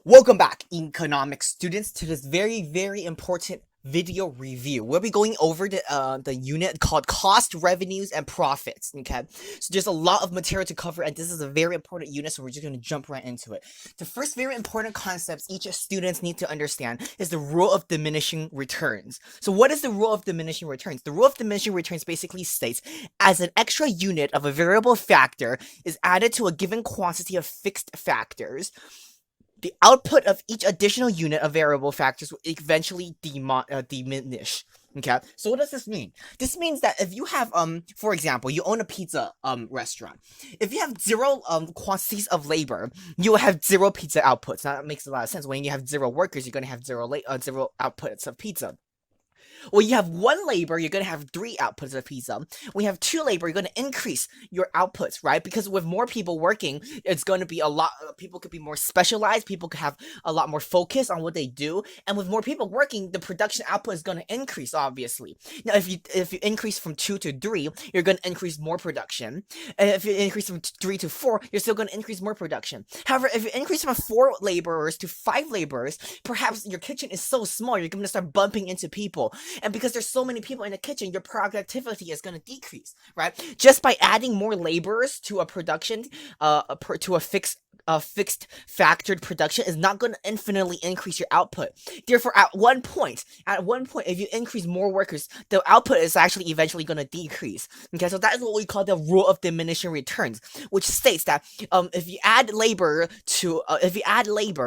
Welcome back, economics students, to this very important video review. We'll be going over the unit called cost, revenues, and profits. Okay, so there's a lot of material to cover, and this is a very important unit, so we're just going to jump right into it. The first very important concepts each students need to understand is the rule of diminishing returns. So what is the rule of diminishing returns? The rule of diminishing returns basically states as an extra unit of a variable factor is added to a given quantity of fixed factors, the output of each additional unit of variable factors will eventually diminish. Okay, so what does this mean? This means that if you have, for example, you own a pizza restaurant. If you have zero quantities of labor, you will have zero pizza outputs. Now that makes a lot of sense. When you have zero workers, you're gonna have zero outputs of pizza. When you have one labor, you're going to have 3 outputs of pizza. When you have 2 labor, you're going to increase your outputs, right? Because with more people working, it's going to be a lot, people could be more specialized, people could have a lot more focus on what they do, and with more people working, the production output is going to increase, obviously. Now, if you increase from 2 to 3, you're going to increase more production, and if you increase from 3 to 4, you're still going to increase more production. However, if you increase from 4 laborers to 5 laborers, perhaps your kitchen is so small, you're going to start bumping into people. And because there's so many people in the kitchen, your productivity is going to decrease, right? Just by adding more laborers to a production, to a fixed factored production is not going to infinitely increase your output. Therefore, at one point, if you increase more workers, the output is actually eventually going to decrease. Okay, so that is what we call the rule of diminishing returns, which states that if you add labor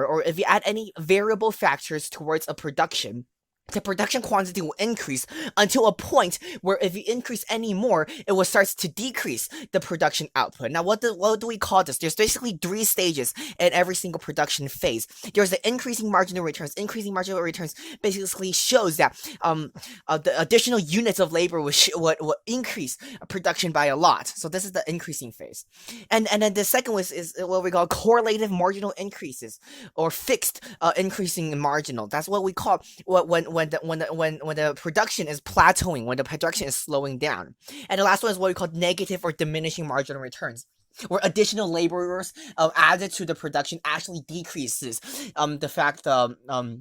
or if you add any variable factors towards a production, the production quantity will increase until a point where if you increase any more, it will start to decrease the production output. Now, what do we call this? There's basically 3 stages in every single production phase. There's the increasing marginal returns. Increasing marginal returns basically shows that the additional units of labor will increase production by a lot. So this is the increasing phase. And then the second is what we call correlative marginal increases, or fixed increasing marginal. That's what we call when the production is plateauing, when the production is slowing down. And the last one is what we call negative or diminishing marginal returns, where additional laborers added to the production actually decreases the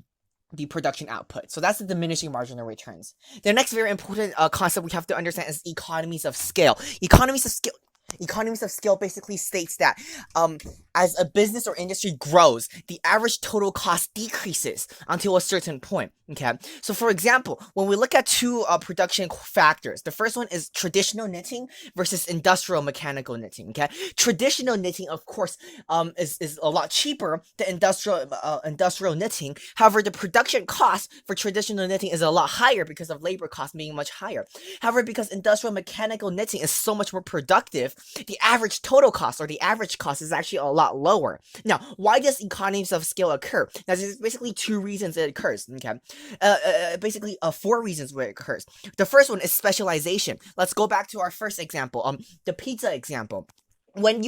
production output. So that's the diminishing marginal returns. The next very important concept we have to understand is economies of scale. Economies of scale basically states that as a business or industry grows, the average total cost decreases until a certain point. Okay, so for example, when we look at 2 production factors, the first one is traditional knitting versus industrial mechanical knitting. Okay, traditional knitting, of course, is a lot cheaper than industrial knitting. However, the production cost for traditional knitting is a lot higher because of labor costs being much higher. However, because industrial mechanical knitting is so much more productive, the average total cost, or the average cost, is actually a lot lower. Now, why does economies of scale occur? Now, there's basically 2 reasons it occurs. Okay, basically 4 reasons where it occurs. The first one is specialization. Let's go back to our first example, the pizza example. When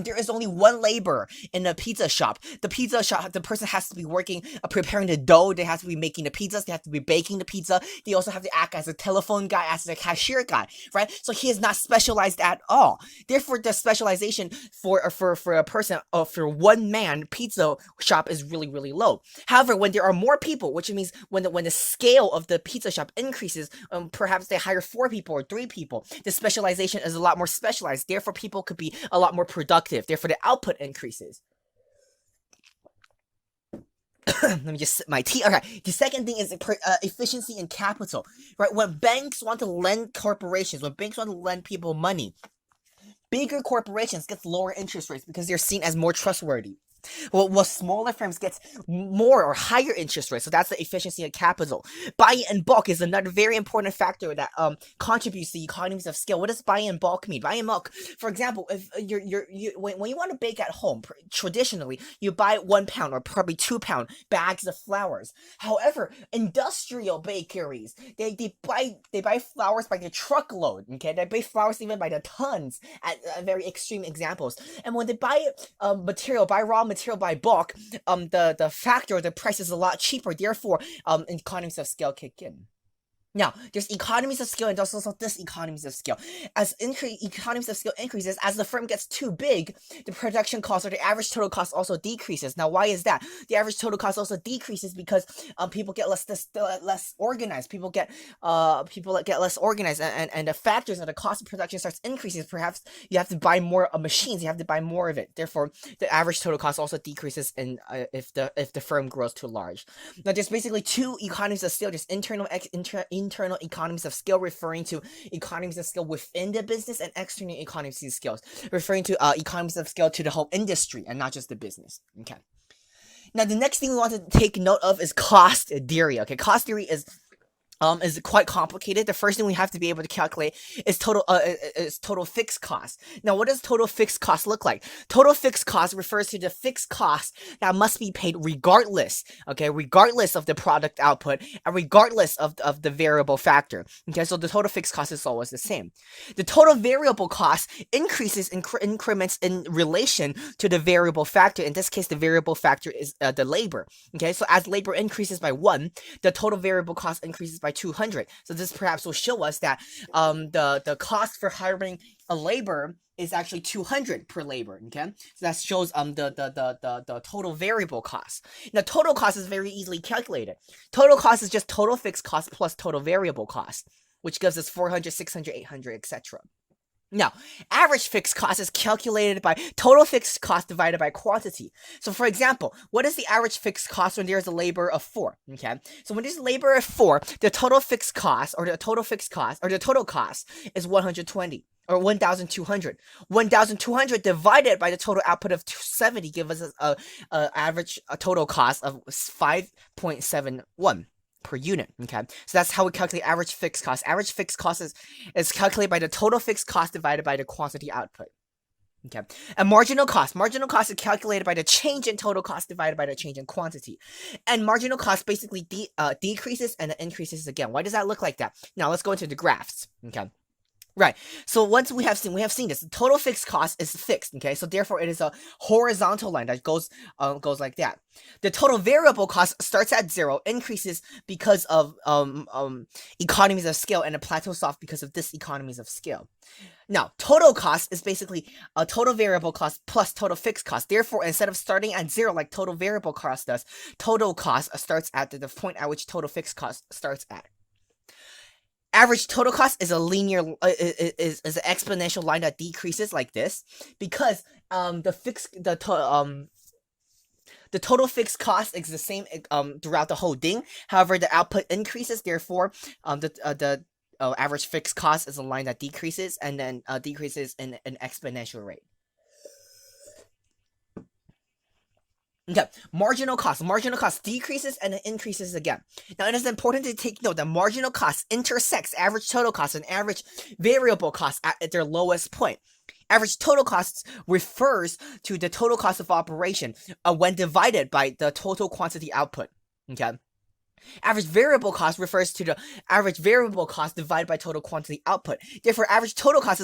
there is only one laborer in a pizza shop, the person has to be working, preparing the dough. They have to be making the pizzas. They have to be baking the pizza. They also have to act as a telephone guy, as a cashier guy, right? So he is not specialized at all. Therefore, the specialization for a person, for one man pizza shop is really low. However, when there are more people, which means when the scale of the pizza shop increases, perhaps they hire 4 people or 3 people, the specialization is a lot more specialized. Therefore, people could be a lot more productive. Therefore, the output increases. Let me just sip my tea. Okay, the second thing is efficiency in capital. Right, when banks want to lend people money, bigger corporations get lower interest rates because they're seen as more trustworthy. Well, smaller firms get more or higher interest rates, so that's the efficiency of capital. Buying in bulk is another very important factor that contributes to economies of scale. What does buying in bulk mean? Buying in bulk, for example, if when you want to bake at home, traditionally you buy 1 pound or probably 2 pound bags of flours. However, industrial bakeries, they buy flours by the truckload. Okay, they buy flours even by the tons at very extreme examples. And when they buy raw material by bulk, the price is a lot cheaper. Therefore, economies of scale kick in. Now, there's economies of scale and there's also diseconomies of scale. As economies of scale increases, as the firm gets too big, the production cost or the average total cost also decreases. Now, why is that? The average total cost also decreases because people get less organized. People get less organized, and the factors of the cost of production starts increasing. Perhaps you have to buy more machines. You have to buy more of it. Therefore, the average total cost also decreases, if the firm grows too large. Now, there's basically two economies of scale. There's internal economies of scale, referring to economies of scale within the business, and external economies of scale, referring to economies of scale to the whole industry and not just the business. Okay. Now, the next thing we want to take note of is cost theory. Okay, cost theory is quite complicated. The first thing we have to be able to calculate is total fixed cost. Now, what does total fixed cost look like? Total fixed cost refers to the fixed cost that must be paid regardless of the product output and regardless of the variable factor. Okay, so the total fixed cost is always the same. The total variable cost increases in increments in relation to the variable factor. In this case, the variable factor is the labor. Okay, so as labor increases by 1, the total variable cost increases by 200. So this perhaps will show us that the cost for hiring a labor is actually 200 per labor. Okay, so that shows the total variable cost. Now, total cost is very easily calculated. Total cost is just total fixed cost plus total variable cost, which gives us 400, 600, 800, etc. Now, average fixed cost is calculated by total fixed cost divided by quantity. So, for example, what is the average fixed cost when there's a labor of 4? Okay, so when there's a labor of 4, the total fixed cost, or the total cost is 120. Or 1,200. 1,200 divided by the total output of 270 gives us a total cost of 5.71 per unit. Okay, so that's how we calculate average fixed cost. Average fixed cost is calculated by the total fixed cost divided by the quantity output. Okay, and marginal cost is calculated by the change in total cost divided by the change in quantity. And marginal cost basically decreases and it increases again. Why does that look like that? Now let's go into the graphs. Okay. Right. So once we have seen this, the total fixed cost is fixed. Okay. So therefore, it is a horizontal line that goes like that. The total variable cost starts at 0, increases because of economies of scale, and it plateaus off because of diseconomies of scale. Now, total cost is basically a total variable cost plus total fixed cost. Therefore, instead of starting at 0 like total variable cost does, total cost starts at the point at which total fixed cost starts at. Average total cost is a linear, is an exponential line that decreases like this, because the total fixed cost is the same throughout the whole thing. However, the output increases. Therefore, the average fixed cost is a line that decreases and then decreases in an exponential rate. Okay, marginal cost decreases and it increases again. Now, it is important to take note that marginal cost intersects average total cost and average variable cost at their lowest point. Average total costs refers to the total cost of operation when divided by the total quantity output. Okay. Average variable cost refers to the average variable cost divided by total quantity output. Therefore, average total cost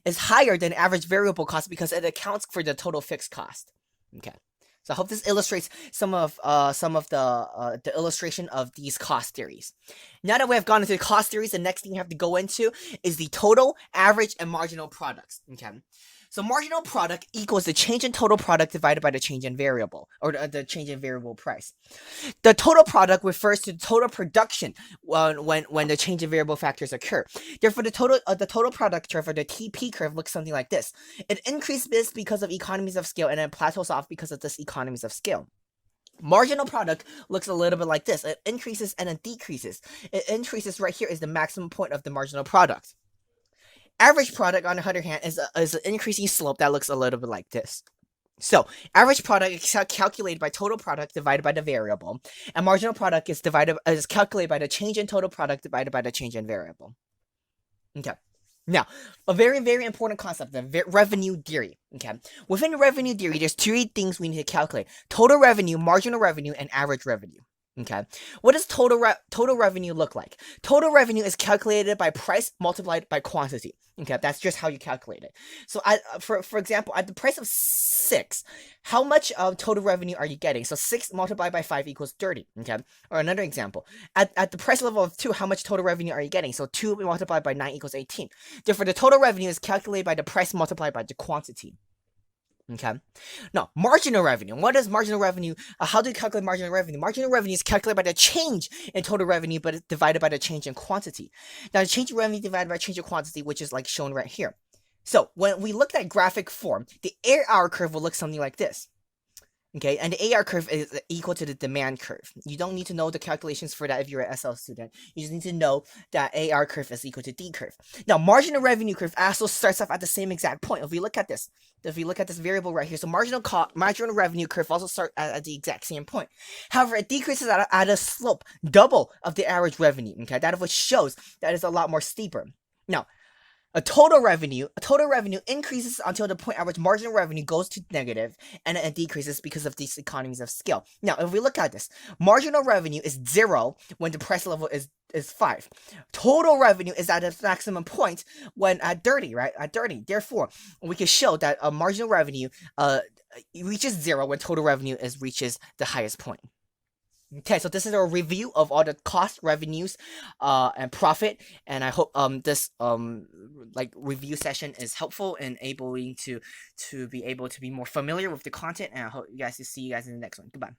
is higher than average variable cost because it accounts for the total fixed cost. Okay. So I hope this illustrates some of the illustration of these cost theories. Now that we have gone into the cost theories, the next thing you have to go into is the total, average, and marginal products. Okay. So marginal product equals the change in total product divided by the change in variable, or the change in variable price. The total product refers to the total production when the change in variable factors occur. Therefore, the total product curve, or the TP curve, looks something like this. It increases because of economies of scale, and then plateaus off because of this economies of scale. Marginal product looks a little bit like this. It increases and it decreases. It increases right here is the maximum point of the marginal product. Average product, on the other hand, is an increasing slope that looks a little bit like this. So, average product is calculated by total product divided by the variable, and marginal product is calculated by the change in total product divided by the change in variable. Okay. Now, a very, very important concept, the revenue theory. Okay. Within revenue theory, there's 3 things we need to calculate: total revenue, marginal revenue, and average revenue. Okay, what does total revenue look like? Total revenue is calculated by price multiplied by quantity. Okay, that's just how you calculate it. So, for example, at the price of 6, how much total revenue are you getting? So 6 multiplied by 5 equals 30. Okay, or another example, at the price level of 2, how much total revenue are you getting? So 2 multiplied by 9 equals 18. Therefore, the total revenue is calculated by the price multiplied by the quantity. Okay. Now, marginal revenue. What is marginal revenue? How do you calculate marginal revenue? Marginal revenue is calculated by the change in total revenue, but it's divided by the change in quantity. Now, the change in revenue divided by change in quantity, which is like shown right here. So, when we look at graphic form, the AR curve will look something like this. Okay, and the AR curve is equal to the demand curve. You don't need to know the calculations for that if you're an SL student. You just need to know that AR curve is equal to D curve. Now, marginal revenue curve also starts off at the same exact point. If we look at this variable right here, so marginal revenue curve also starts at the exact same point. However, it decreases at a slope double of the average revenue. Okay, that of which shows that it's a lot more steeper. Now, a total revenue increases until the point at which marginal revenue goes to negative, and it decreases because of these economies of scale. Now, if we look at this, marginal revenue is 0 when the price level is 5. Total revenue is at its maximum point when at 30, right? At 30. Therefore, we can show that a marginal revenue reaches 0 when total revenue reaches the highest point. Okay, so this is a review of all the cost, revenues, and profit, and I hope this like review session is helpful in able to be more familiar with the content, and I hope you guys to see you guys in the next one. Goodbye.